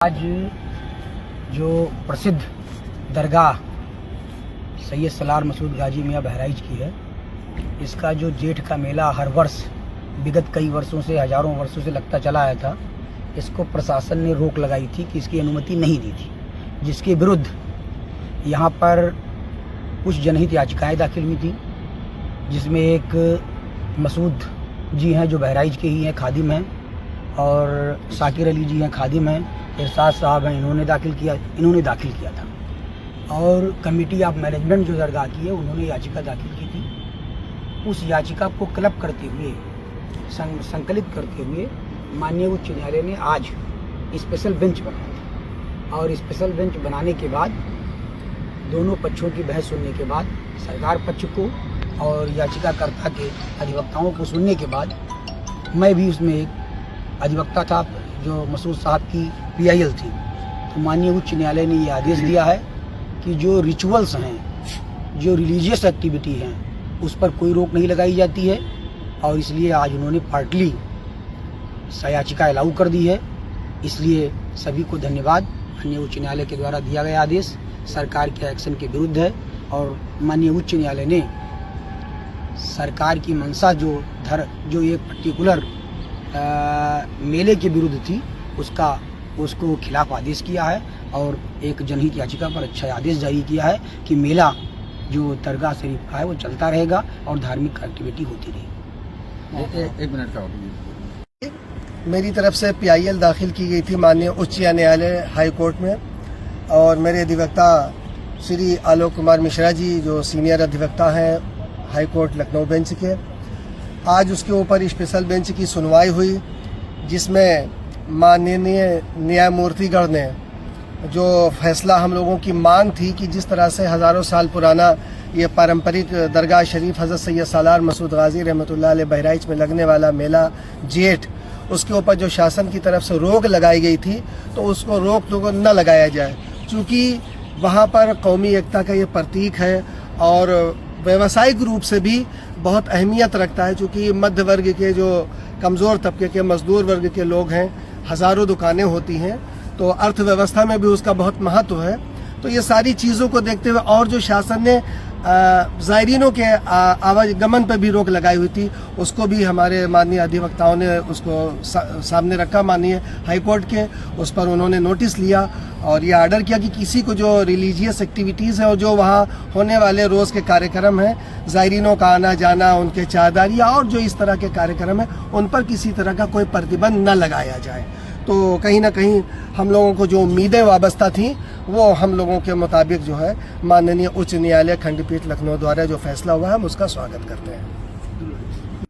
आज जो प्रसिद्ध दरगाह सैयद सलार मसूद गाजी मियाँ बहराइच की है, इसका जो जेठ का मेला हर वर्ष विगत कई वर्षों से, हजारों वर्षों से लगता चला आया था, इसको प्रशासन ने रोक लगाई थी कि इसकी अनुमति नहीं दी थी, जिसके विरुद्ध यहाँ पर कुछ जनहित याचिकाएं दाखिल हुई थी, जिसमें एक मसूद जी हैं जो बहराइच के ही हैं, खादिम हैं, और साकिर अली जी हैं, खादिम हैं, इरशाद साहब हैं, इन्होंने दाखिल किया था। और कमेटी ऑफ मैनेजमेंट जो दरगाह की है, उन्होंने याचिका दाखिल की थी। उस याचिका को क्लब करते हुए, संकलित करते हुए माननीय उच्च न्यायालय ने आज स्पेशल बेंच बनाया था, और स्पेशल बेंच बनाने के बाद दोनों पक्षों की बहस सुनने के बाद, सरकार पक्ष को और याचिकाकर्ता के अधिवक्ताओं को सुनने के बाद, मैं भी उसमें एक अधिवक्ता था जो मसूद साहब की PIL थी, तो माननीय उच्च न्यायालय ने ये आदेश दिया है कि जो रिचुअल्स हैं, जो रिलीजियस एक्टिविटी हैं, उस पर कोई रोक नहीं लगाई जाती है, और इसलिए आज उन्होंने पार्टली याचिका अलाउ कर दी है। इसलिए सभी को धन्यवाद। माननीय उच्च न्यायालय के द्वारा दिया गया आदेश सरकार के एक्शन के विरुद्ध है, और माननीय उच्च न्यायालय ने सरकार की मंशा जो एक पर्टिकुलर मेले के विरुद्ध थी, उसको खिलाफ आदेश किया है, और एक जनहित याचिका पर अच्छा आदेश जारी किया है कि मेला जो दरगाह शरीफ का है वो चलता रहेगा और धार्मिक एक्टिविटी होती रहेगी। एक मिनट का मेरी तरफ से PIL दाखिल की गई थी माननीय उच्च न्यायालय हाई कोर्ट में, और मेरे अधिवक्ता श्री आलोक कुमार मिश्रा जी जो सीनियर अधिवक्ता हैं हाई कोर्ट लखनऊ बेंच के, आज उसके ऊपर स्पेशल बेंच की सुनवाई हुई, जिसमें माननीय न्यायमूर्तिगण ने जो फैसला हम लोगों की मांग थी कि जिस तरह से हज़ारों साल पुराना ये पारंपरिक दरगाह शरीफ हज़रत सैयद सलार मसूद गाजी रहमतुल्लाह अलैह बहराइच में लगने वाला मेला जेठ, उसके ऊपर जो शासन की तरफ से रोक लगाई गई थी, तो उसको रोक तो न लगाया जाए, क्योंकि वहाँ पर कौमी एकता का ये प्रतीक है और व्यावसायिक रूप से भी बहुत अहमियत रखता है, क्योंकि मध्य वर्ग के जो कमज़ोर तबके के मजदूर वर्ग के लोग हैं, हज़ारों दुकानें होती हैं, तो अर्थव्यवस्था में भी उसका बहुत महत्व है। तो ये सारी चीज़ों को देखते हुए, और जो शासन ने ज़ायरीनों के आवागमन पर भी रोक लगाई हुई थी, उसको भी हमारे माननीय अधिवक्ताओं ने उसको सामने रखा माननीय हाईकोर्ट के, उस पर उन्होंने नोटिस लिया और ये आर्डर किया कि किसी को जो रिलीजियस एक्टिविटीज़ हैं और जो वहाँ होने वाले रोज़ के कार्यक्रम हैं, ज़ायरीनों का आना जाना, उनके चाहदारियाँ और जो इस तरह के कार्यक्रम हैं, उन पर किसी तरह का कोई प्रतिबंध न लगाया जाए। तो कहीं ना कहीं हम लोगों को जो उम्मीदें वाबस्ता थीं, वो हम लोगों के मुताबिक जो है माननीय उच्च न्यायालय खंडपीठ लखनऊ द्वारा जो फैसला हुआ है, हम उसका स्वागत करते हैं।